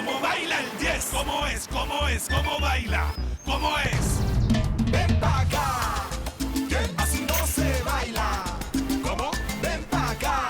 ¿Cómo baila el 10? ¿Cómo es? ¿Cómo es? ¿Cómo baila? ¿Cómo es? Ven pa' acá, que así no se baila. ¿Cómo? Ven pa' acá.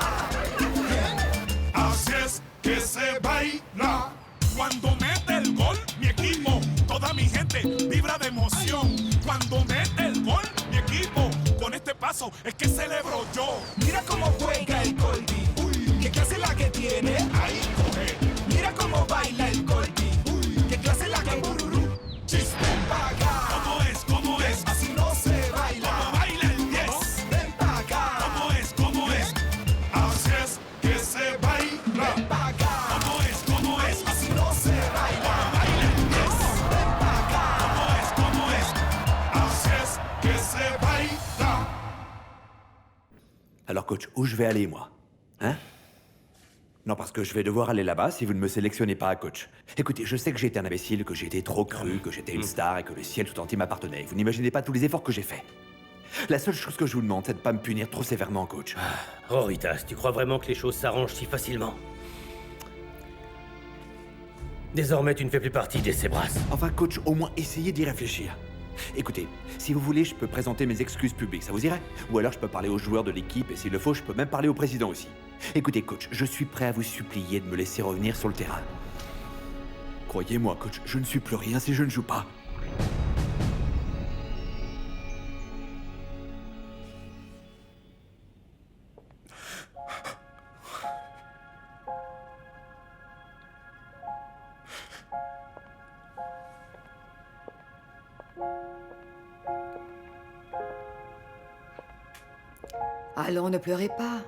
Así es que se baila. Cuando mete el gol, mi equipo, toda mi gente vibra de emoción. Cuando mete el gol, mi equipo, con este paso es que celebro yo. Mira cómo juega el Colby. Uy, qué clase la que tiene. Ahí coge, Mira cómo baila el Colby. Uy, qué clase la que bururú. chiste. Ven pa' acá. ¿Cómo es? ¿Cómo es? Así no se baila. ¿Cómo baila el 10? Ven pa' acá. ¿Cómo es? ¿Cómo es? Así es que se baila. Ven pa' acá. ¿Cómo es? ¿Cómo es? Así no se baila. ¿Cómo baila el 10? Ven pa' acá. ¿Cómo es? ¿Cómo es? Así es que se baila. Alors coach, où je vais aller moi? Hein? Non, parce que je vais devoir aller là-bas si vous ne me sélectionnez pas à coach. Écoutez, je sais que j'ai été un imbécile, que j'ai été trop cru, que j'étais une star et que le ciel tout entier m'appartenait. Vous n'imaginez pas tous les efforts que j'ai faits. La seule chose que je vous demande, c'est de pas me punir trop sévèrement, coach. Roritas, tu crois vraiment que les choses s'arrangent si facilement? Désormais, tu ne fais plus partie des Zebras. Enfin, coach, au moins essayez d'y réfléchir. Écoutez, si vous voulez, je peux présenter mes excuses publiques, ça vous irait? Ou alors je peux parler aux joueurs de l'équipe et s'il le faut, je peux même parler au président aussi. Écoutez, coach, je suis prêt à vous supplier de me laisser revenir sur le terrain. Croyez-moi, coach, je ne suis plus rien si je ne joue pas. Allons, ne pleurez pas.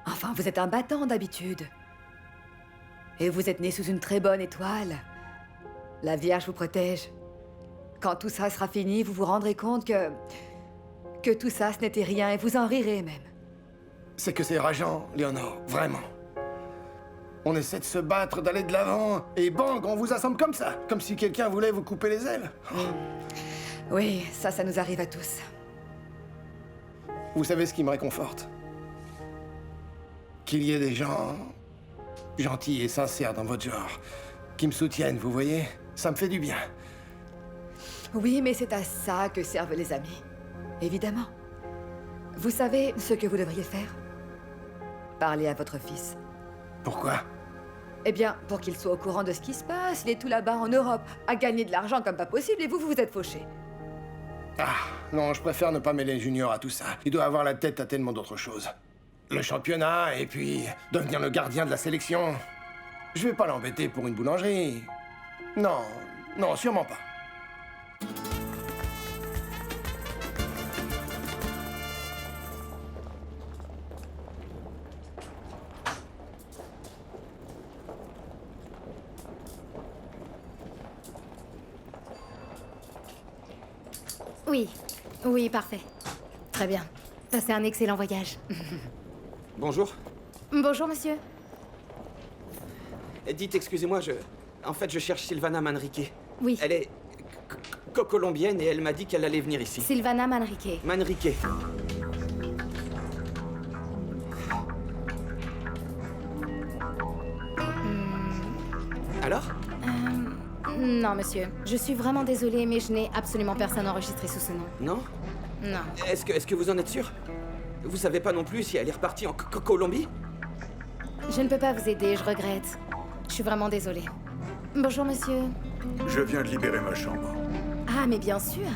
Enfin, vous êtes un battant d'habitude. Et vous êtes né sous une très bonne étoile. La Vierge vous protège. Quand tout ça sera fini, vous vous rendrez compte que tout ça, ce n'était rien, et vous en rirez même. C'est que c'est rageant, Léonore, vraiment. On essaie de se battre, d'aller de l'avant, et bang, on vous assemble comme ça, comme si quelqu'un voulait vous couper les ailes. Oui, ça nous arrive à tous. Vous savez ce qui me réconforte? Qu'il y ait des gens gentils et sincères dans votre genre, qui me soutiennent, vous voyez? Ça me fait du bien. Oui, mais c'est à ça que servent les amis. Évidemment. Vous savez ce que vous devriez faire? Parler à votre fils. Pourquoi? Eh bien, pour qu'il soit au courant de ce qui se passe, il est tout là-bas en Europe, à gagner de l'argent comme pas possible, et vous vous êtes fauché. Ah, non, je préfère ne pas mêler Junior à tout ça. Il doit avoir la tête à tellement d'autres choses. Le championnat, et puis devenir le gardien de la sélection. Je vais pas l'embêter pour une boulangerie. Non, non, sûrement pas. Oui, oui, parfait. Très bien. Passez un excellent voyage. Bonjour. Bonjour, monsieur. Dites, excusez-moi, En fait, je cherche Sylvana Manrique. Oui. Elle est... colombienne et elle m'a dit qu'elle allait venir ici. Sylvana Manrique. Manrique. Alors? Non, monsieur. Je suis vraiment désolée, mais je n'ai absolument personne enregistré sous ce nom. Non? Non. Est-ce que vous en êtes sûr? Vous savez pas non plus si elle est repartie en Colombie? Je ne peux pas vous aider, je regrette. Je suis vraiment désolée. Bonjour, monsieur. Je viens de libérer ma chambre. Ah, mais bien sûr.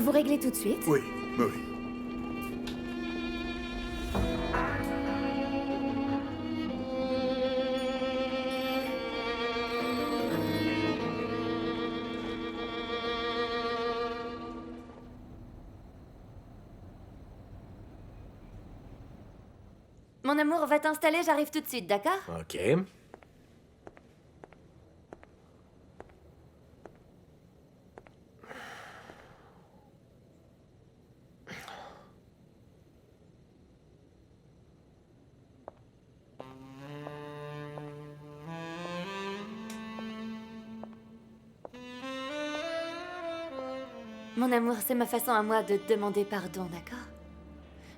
Vous réglez tout de suite? Oui, oui. Mon amour, va t'installer, j'arrive tout de suite, d'accord? Ok. Mon amour, c'est ma façon à moi de te demander pardon, d'accord?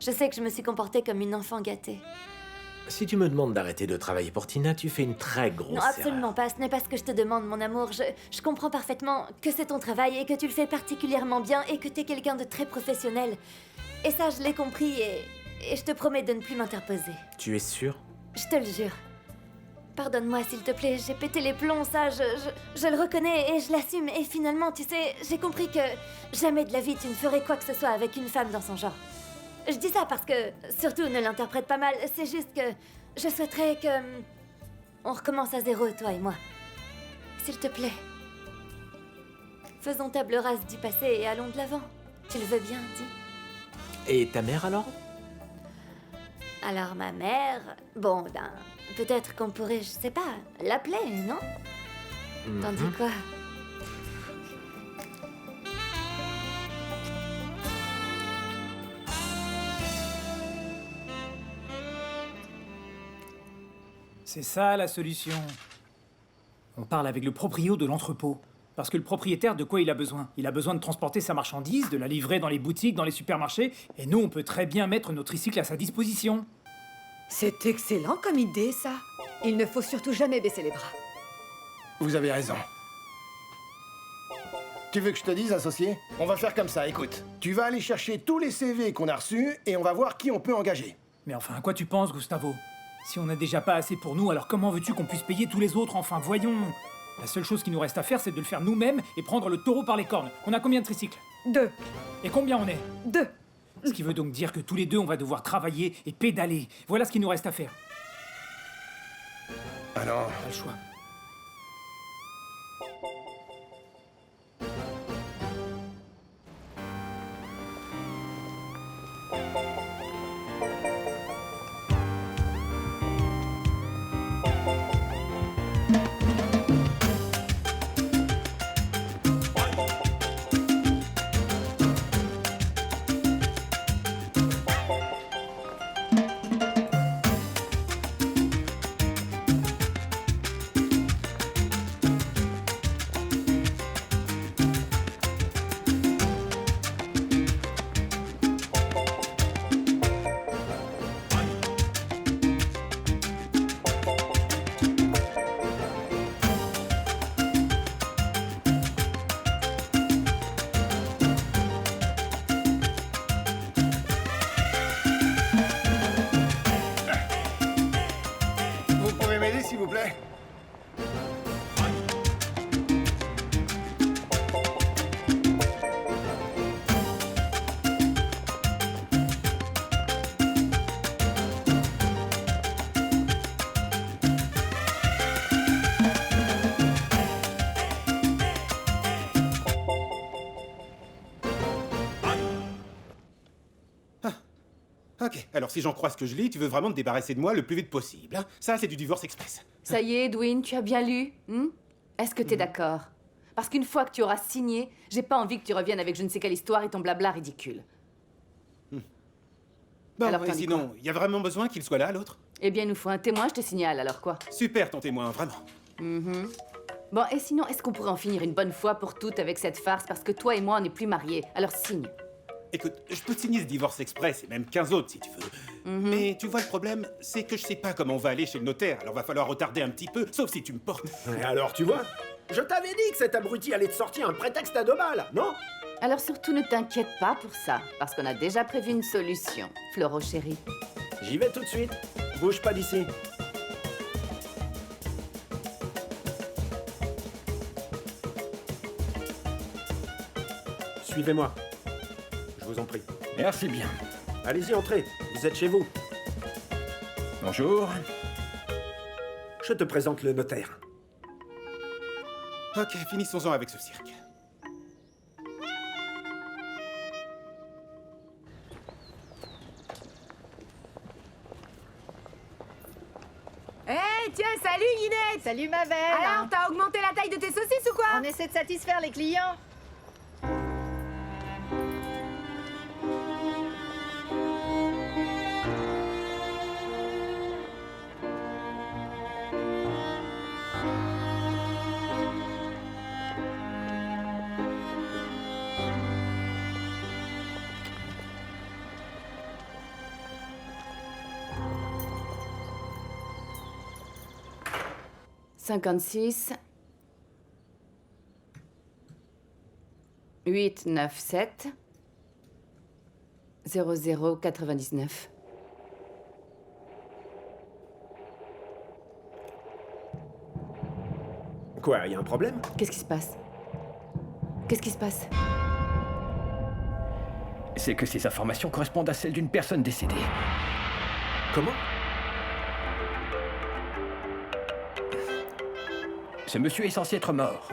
Je sais que je me suis comportée comme une enfant gâtée. Si tu me demandes d'arrêter de travailler pour Tina, tu fais une très grosse Non, absolument pas. Ce n'est pas ce que je te demande, mon amour. Je comprends parfaitement que c'est ton travail et que tu le fais particulièrement bien et que t'es quelqu'un de très professionnel. Et ça, je l'ai compris et je te promets de ne plus m'interposer. Tu es sûr? Je te le jure. Pardonne-moi, s'il te plaît, j'ai pété les plombs, ça, je le reconnais et je l'assume. Et finalement, tu sais, j'ai compris que jamais de la vie tu ne ferais quoi que ce soit avec une femme dans son genre. Je dis ça parce que, surtout, ne l'interprète pas mal, c'est juste que je souhaiterais que... on recommence à zéro, toi et moi. S'il te plaît. Faisons table rase du passé et allons de l'avant. Tu le veux bien, dis. Et ta mère alors? Alors ma mère... Bon, ben... peut-être qu'on pourrait, je sais pas, l'appeler, non? T'en dis quoi? C'est ça la solution. On parle avec le proprio de l'entrepôt. Parce que le propriétaire, de quoi il a besoin? Il a besoin de transporter sa marchandise, de la livrer dans les boutiques, dans les supermarchés, et nous, on peut très bien mettre nos tricycles à sa disposition. C'est excellent comme idée, ça. Il ne faut surtout jamais baisser les bras. Vous avez raison. Tu veux que je te dise, associé? On va faire comme ça, écoute. Tu vas aller chercher tous les CV qu'on a reçus et on va voir qui on peut engager. Mais enfin, à quoi tu penses, Gustavo? Si on n'a déjà pas assez pour nous, alors comment veux-tu qu'on puisse payer tous les autres? Enfin, voyons. La seule chose qui nous reste à faire, c'est de le faire nous-mêmes et prendre le taureau par les cornes. On a combien de tricycles? 2. Et combien on est? 2. Ce qui veut donc dire que tous les deux, on va devoir travailler et pédaler. Voilà ce qu'il nous reste à faire. Alors, Pas le choix. vous pouvez m'aider, s'il vous plaît? Ok, alors si j'en crois ce que je lis, tu veux vraiment te débarrasser de moi le plus vite possible, hein? Ça, c'est du divorce express. Ça y est, Edwin, tu as bien lu, Est-ce que t'es d'accord? Parce qu'une fois que tu auras signé, j'ai pas envie que tu reviennes avec je ne sais quelle histoire et ton blabla ridicule. Bon, Alors, et t'en dis sinon, il y a vraiment besoin qu'il soit là, l'autre? Eh bien, il nous faut un témoin, je te signale, alors quoi? Super, ton témoin, vraiment. Bon, et sinon, est-ce qu'on pourrait en finir une bonne fois pour toutes avec cette farce? Parce que toi et moi, on n'est plus mariés, alors signe. Écoute, je peux te signer ce divorce express et même 15 autres si tu veux. Mais tu vois, le problème, c'est que je sais pas comment on va aller chez le notaire, alors va falloir retarder un petit peu, sauf si tu me portes. Et alors, tu vois? Je t'avais dit que cet abruti allait te sortir un prétexte à 2 balles, non? Alors surtout, ne t'inquiète pas pour ça, parce qu'on a déjà prévu une solution, Floro chérie. J'y vais tout de suite. Bouge pas d'ici. Suivez-moi. Je vous en prie. Merci bien. Allez-y, entrez. Vous êtes chez vous. Bonjour. Je te présente le notaire. Ok, finissons-en avec ce cirque. Hey, tiens, salut Inès! Salut ma belle! Alors, t'as augmenté la taille de tes saucisses ou quoi? On essaie de satisfaire les clients. 56 897 0099. Quoi, y a un problème? Qu'est-ce qui se passe? Qu'est-ce qui se passe? C'est que ces informations correspondent à celles d'une personne décédée. Comment? Ce monsieur est censé être mort.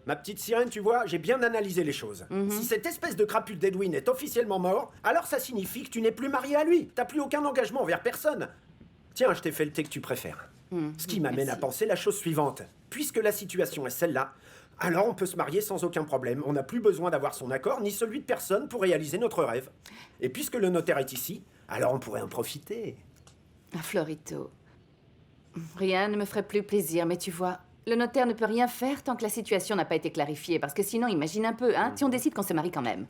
Ma petite sirène, tu vois, j'ai bien analysé les choses. Si cette espèce de crapule d'Edwin est officiellement mort, alors ça signifie que tu n'es plus marié à lui. T'as plus aucun engagement envers personne. Tiens, je t'ai fait le thé que tu préfères. Ce qui m'amène à penser la chose suivante. Puisque la situation est celle-là, alors on peut se marier sans aucun problème. On n'a plus besoin d'avoir son accord ni celui de personne pour réaliser notre rêve. Et puisque le notaire est ici, alors on pourrait en profiter. Ah, Florito, rien ne me ferait plus plaisir, mais tu vois, le notaire ne peut rien faire tant que la situation n'a pas été clarifiée, parce que sinon, imagine un peu, hein, si on décide qu'on se marie quand même.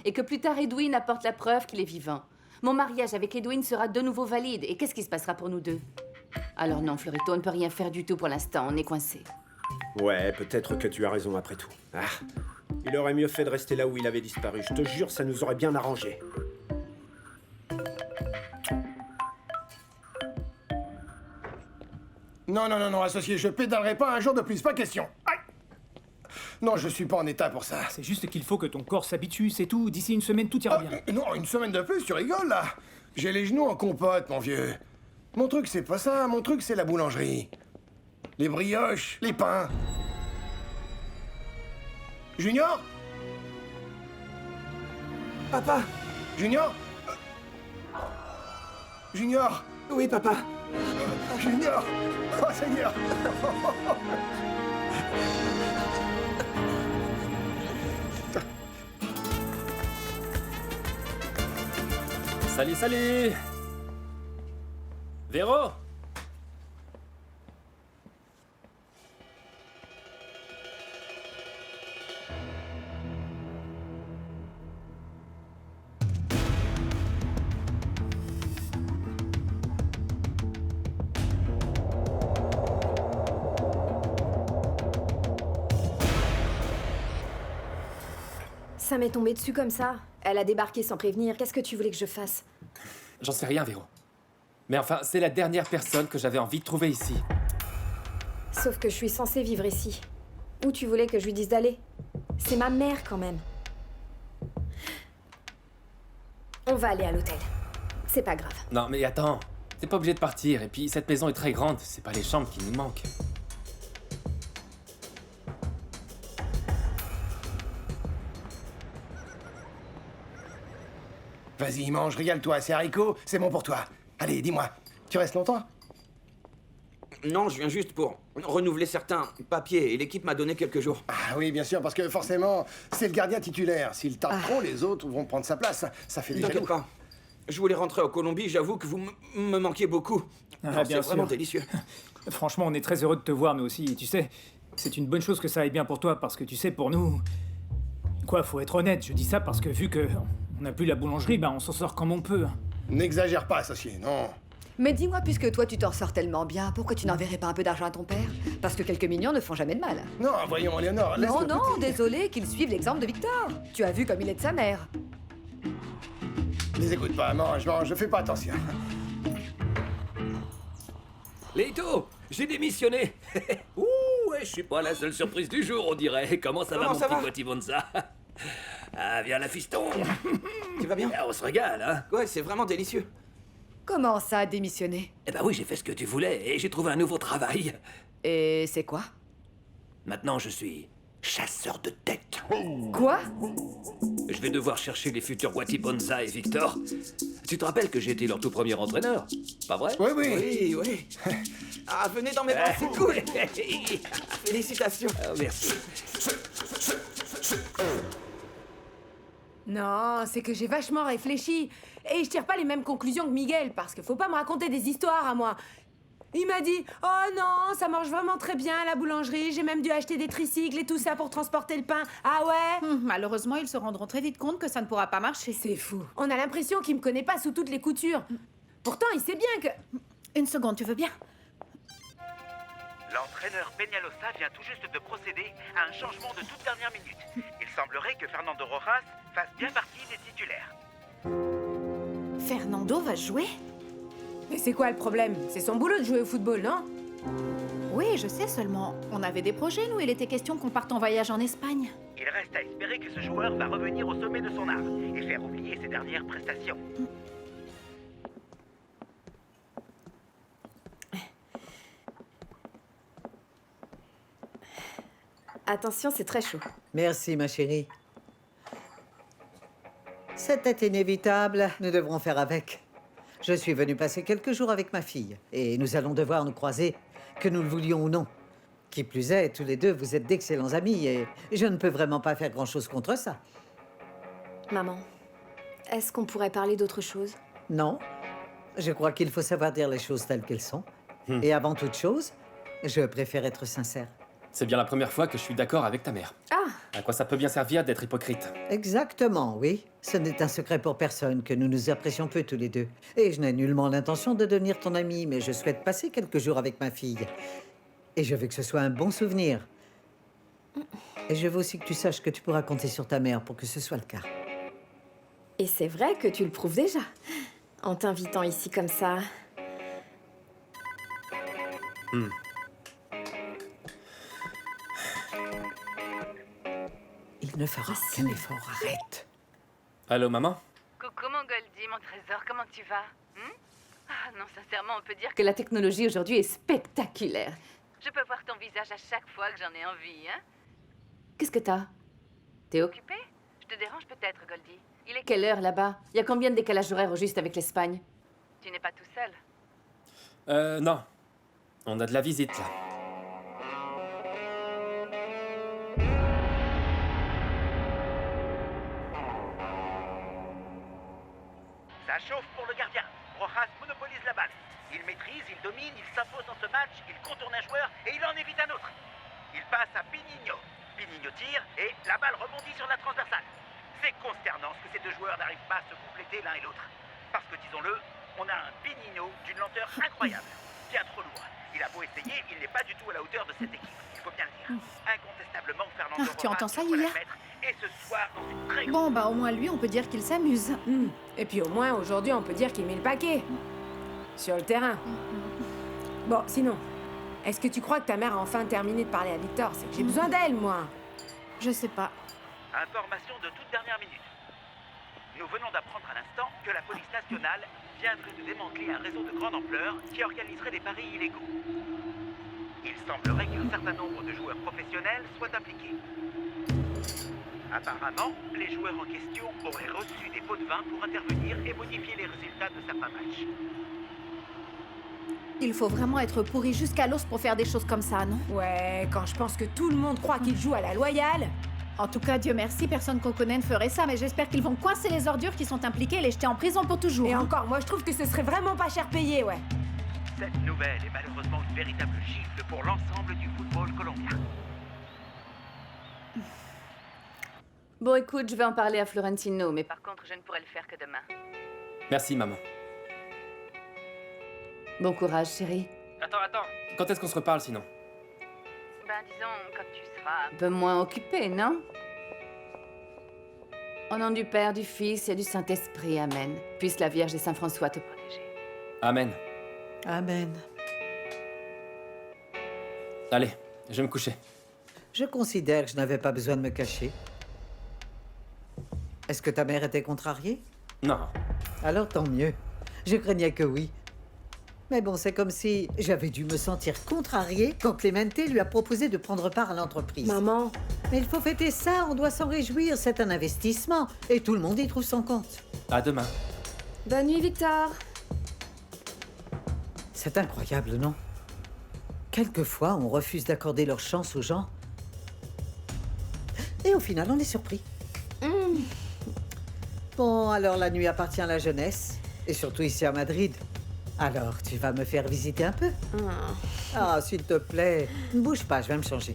Et que plus tard, Edwin apporte la preuve qu'il est vivant. Mon mariage avec Edwin sera de nouveau valide, et qu'est-ce qui se passera pour nous deux? Alors non, Florito, on ne peut rien faire du tout pour l'instant, on est coincé. Ouais, peut-être que tu as raison après tout. Ah, il aurait mieux fait de rester là où il avait disparu. Je te jure, ça nous aurait bien arrangé. Non, associé, je pédalerai pas un jour de plus, pas question. Aïe. Non, je suis pas en état pour ça. C'est juste qu'il faut que ton corps s'habitue, c'est tout. D'ici une semaine, tout ira bien. Non, une semaine de plus, tu rigoles, là. J'ai les genoux en compote, mon vieux. Mon truc, c'est pas ça. Mon truc, c'est la boulangerie. Les brioches, les pains. Junior? Papa? Junior? Junior? Oui, papa. Junior! Oh, Seigneur! Salut, salut! Véro? Ça m'est tombé dessus comme ça. Elle a débarqué sans prévenir. Qu'est-ce que tu voulais que je fasse? J'en sais rien, Véro. Mais enfin, c'est la dernière personne que j'avais envie de trouver ici. Sauf que je suis censée vivre ici. Où tu voulais que je lui dise d'aller? C'est ma mère quand même. On va aller à l'hôtel. C'est pas grave. Non, mais attends. T'es pas obligé de partir. Et puis, cette maison est très grande. C'est pas les chambres qui nous manquent. Vas-y, mange, régale-toi, c'est haricots, c'est bon pour toi. Allez, dis-moi, tu restes longtemps? Non, je viens juste pour renouveler certains papiers et l'équipe m'a donné quelques jours. Ah oui, bien sûr, parce que forcément, c'est le gardien titulaire. S'il tarde trop, les autres vont prendre sa place. Ça fait des jaloux. T'inquiète pas. Je voulais rentrer en Colombie, j'avoue que vous me manquiez beaucoup. Ah, c'est vraiment délicieux. Franchement, on est très heureux de te voir, nous aussi. Et tu sais, c'est une bonne chose que ça aille bien pour toi, parce que tu sais, pour nous... Quoi, faut être honnête, je dis ça parce que vu que on n'a plus la boulangerie, on s'en sort comme on peut. N'exagère pas, associé, non. Mais dis-moi, puisque toi tu t'en sors tellement bien, pourquoi tu n'enverrais pas un peu d'argent à ton père? Parce que quelques millions ne font jamais de mal. Non, voyons, Léonore, laisse-le. Non, désolé qu'il suive l'exemple de Victor. Tu as vu comme il est de sa mère. Les écoute pas, mange, je fais pas attention. Leito, j'ai démissionné. Ouh, ouais, je suis pas la seule surprise du jour, on dirait. Comment ça va, mon petit Guatibonza? Ah, viens la fiston. Tu vas bien? Ah, on se régale, hein? Ouais, c'est vraiment délicieux. Comment ça, démissionner? Eh ben oui, j'ai fait ce que tu voulais et j'ai trouvé un nouveau travail. Et c'est quoi? Maintenant, je suis chasseur de tête. Quoi? Je vais devoir chercher les futurs Guatibonza et Victor. Tu te rappelles que j'ai été leur tout premier entraîneur? Pas vrai? Oui. Ah, venez dans mes bras, c'est cool. Félicitations. Ah, merci. Non, c'est que j'ai vachement réfléchi. Et je tire pas les mêmes conclusions que Miguel, parce que faut pas me raconter des histoires à moi. Il m'a dit « Oh non, ça marche vraiment très bien à la boulangerie, j'ai même dû acheter des tricycles et tout ça pour transporter le pain. Ah ouais ?» Malheureusement, ils se rendront très vite compte que ça ne pourra pas marcher. C'est fou. On a l'impression qu'il me connaît pas sous toutes les coutures. Pourtant, il sait bien que... Une seconde, tu veux bien? L'entraîneur Peñalosa vient tout juste de procéder à un changement de toute dernière minute. Il semblerait que Fernando Rojas fasse bien partie des titulaires. Fernando va jouer? Mais c'est quoi le problème? C'est son boulot de jouer au football, non? Oui, je sais seulement. On avait des projets, nous, il était question qu'on parte en voyage en Espagne. Il reste à espérer que ce joueur va revenir au sommet de son art et faire oublier ses dernières prestations. Attention, c'est très chaud. Merci, ma chérie. C'était inévitable, nous devrons faire avec. Je suis venu passer quelques jours avec ma fille, et nous allons devoir nous croiser, que nous le voulions ou non. Qui plus est, tous les deux, vous êtes d'excellents amis, et je ne peux vraiment pas faire grand-chose contre ça. Maman, est-ce qu'on pourrait parler d'autre chose? Non. Je crois qu'il faut savoir dire les choses telles qu'elles sont. Et avant toute chose, je préfère être sincère. C'est bien la première fois que je suis d'accord avec ta mère. Ah! À quoi ça peut bien servir d'être hypocrite? Exactement, oui. Ce n'est un secret pour personne que nous nous apprécions peu tous les deux. Et je n'ai nullement l'intention de devenir ton ami, mais je souhaite passer quelques jours avec ma fille. Et je veux que ce soit un bon souvenir. Et je veux aussi que tu saches que tu pourras compter sur ta mère pour que ce soit le cas. Et c'est vrai que tu le prouves déjà. En t'invitant ici comme ça. Il ne fera aucun effort, arrête. Allô, maman? Coucou mon Goldie, mon trésor, comment tu vas? Ah non, sincèrement, on peut dire que la technologie aujourd'hui est spectaculaire. Je peux voir ton visage à chaque fois que j'en ai envie, hein? Qu'est-ce que t'as? T'es occupé? Je te dérange peut-être, Goldie? Il est quelle heure là-bas? Il y a combien de décalage horaire au juste avec l'Espagne? Tu n'es pas tout seul? Non. On a de la visite, là. Ça chauffe pour le gardien. Rojas monopolise la balle. Il maîtrise, il domine, il s'impose dans ce match, il contourne un joueur et il en évite un autre. Il passe à Pininho. Pininho tire et la balle rebondit sur la transversale. C'est consternant ce que ces deux joueurs n'arrivent pas à se compléter l'un et l'autre. Parce que, disons-le, on a un Pininho d'une lenteur incroyable. Bien trop lourd. Il a beau essayer, il n'est pas du tout à la hauteur de cette équipe. Il faut bien le dire. Incontestablement, Fernando Rojas Tu entends ça, pourrait Yulia? la mettre. Et ce soir, dans une très Bon, bah au moins lui, on peut dire qu'il s'amuse. Et puis au moins, aujourd'hui, on peut dire qu'il met le paquet. Sur le terrain. Bon, sinon, est-ce que tu crois que ta mère a enfin terminé de parler à Victor? C'est que j'ai besoin d'elle, moi. Je sais pas. Information de toute dernière minute. Nous venons d'apprendre à l'instant que la police nationale viendrait de démanteler un réseau de grande ampleur qui organiserait des paris illégaux. Il semblerait qu'un certain nombre de joueurs professionnels soient impliqués. Apparemment, les joueurs en question auraient reçu des pots de vin pour intervenir et modifier les résultats de certains matchs. Il faut vraiment être pourri jusqu'à l'os pour faire des choses comme ça, non? Ouais, quand je pense que tout le monde croit qu'il joue à la loyale. En tout cas, Dieu merci, personne qu'on connaît ne ferait ça, mais j'espère qu'ils vont coincer les ordures qui sont impliquées et les jeter en prison pour toujours. Et encore, moi je trouve que ce serait vraiment pas cher payé, ouais. Cette nouvelle est malheureusement une véritable gifle pour l'ensemble du football colombien. Bon, écoute, je vais en parler à Florentino, mais par contre, je ne pourrai le faire que demain. Merci, maman. Bon courage, chérie. Attends. Quand est-ce qu'on se reparle, sinon? Ben, disons, quand tu seras un peu moins occupé, non? Au nom du Père, du Fils et du Saint-Esprit, Amen. Puisse la Vierge et Saint François te protéger. Amen. Amen. Allez, je vais me coucher. Je considère que je n'avais pas besoin de me cacher. Est-ce que ta mère était contrariée? Non. Alors tant mieux. Je craignais que oui. Mais bon, c'est comme si j'avais dû me sentir contrariée quand Clemente lui a proposé de prendre part à l'entreprise. Maman. Mais il faut fêter ça, on doit s'en réjouir, c'est un investissement. Et tout le monde y trouve son compte. À demain. Bonne nuit, Victor. C'est incroyable, non? Quelquefois, on refuse d'accorder leur chance aux gens. Et au final, on est surpris. Bon, alors la nuit appartient à la jeunesse. Et surtout ici à Madrid. Alors, tu vas me faire visiter un peu? Ah, s'il te plaît. Ne bouge pas, je vais me changer.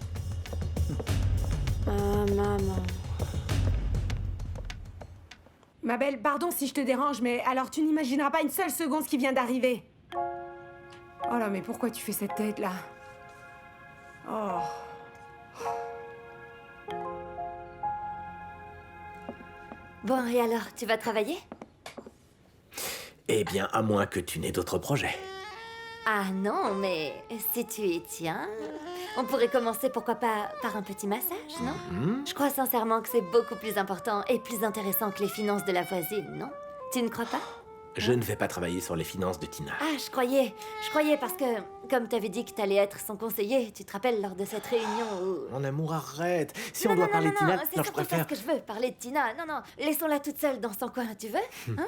Ah, maman. Ma belle, pardon si je te dérange, mais alors tu n'imagineras pas une seule seconde ce qui vient d'arriver. Oh là, mais pourquoi tu fais cette tête, là? Oh. Bon, et alors, tu vas travailler? Eh bien, à moins que tu n'aies d'autres projets. Ah non, mais si tu y tiens, on pourrait commencer, pourquoi pas, par un petit massage, non? Je crois sincèrement que c'est beaucoup plus important et plus intéressant que les finances de la voisine, non? Tu ne crois pas? Je ne vais pas travailler sur les finances de Tina. Ah, je croyais parce que, comme t'avais dit que t'allais être son conseiller, tu te rappelles lors de cette réunion où... Mon amour, arrête. Si non, on doit non, parler non, de Tina, non, c'est je surtout pas préfère... ce que je veux, parler de Tina. Non, laissons-la toute seule dans son coin, tu veux? Hein?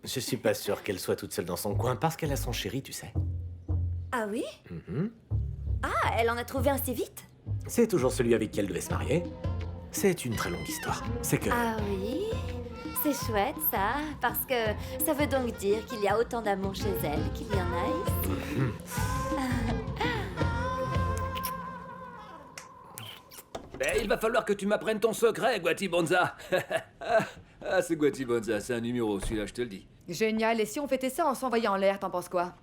Je suis pas sûr qu'elle soit toute seule dans son coin parce qu'elle a son chéri, tu sais. Ah oui? Ah, elle en a trouvé un si vite? C'est toujours celui avec qui elle devait se marier. C'est une très longue histoire. C'est que... Ah oui? C'est chouette, ça, parce que ça veut donc dire qu'il y a autant d'amour chez elle qu'il y en a ici. Mais il va falloir que tu m'apprennes ton secret, Guatibonza. C'est Guatibonza, c'est un numéro, celui-là, je te le dis. Génial, et si on fêtait ça en s'envoyant en l'air, t'en penses quoi?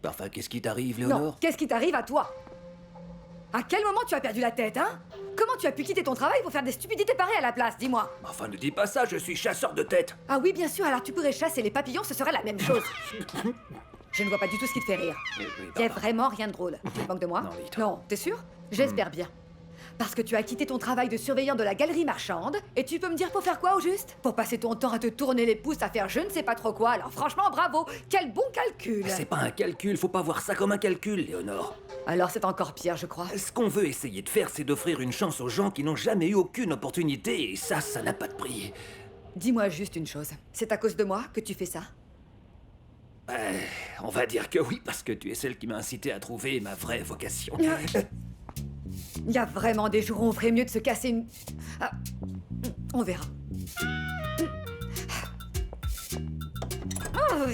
Enfin, qu'est-ce qui t'arrive, Léonore? Non, qu'est-ce qui t'arrive à toi? À quel moment tu as perdu la tête, hein? Comment tu as pu quitter ton travail pour faire des stupidités pareilles à la place, dis-moi? Enfin, ne dis pas ça, je suis chasseur de tête. Ah oui, bien sûr, alors tu pourrais chasser les papillons, ce serait la même chose. Je ne vois pas du tout ce qui te fait rire. Il y a vraiment rien de drôle. Tu te moques de moi? Non, t'es sûr? J'espère bien. Parce que tu as quitté ton travail de surveillant de la galerie marchande, et tu peux me dire pour faire quoi au juste? Pour passer ton temps à te tourner les pouces à faire je ne sais pas trop quoi, alors franchement bravo, quel bon calcul! C'est pas un calcul, faut pas voir ça comme un calcul, Léonore. Alors c'est encore pire, je crois. Ce qu'on veut essayer de faire, c'est d'offrir une chance aux gens qui n'ont jamais eu aucune opportunité, et ça n'a pas de prix. Dis-moi juste une chose, c'est à cause de moi que tu fais ça? On va dire que oui, parce que tu es celle qui m'a incité à trouver ma vraie vocation. Il y a vraiment des jours où on ferait mieux de se casser une... Ah, on verra. Oh,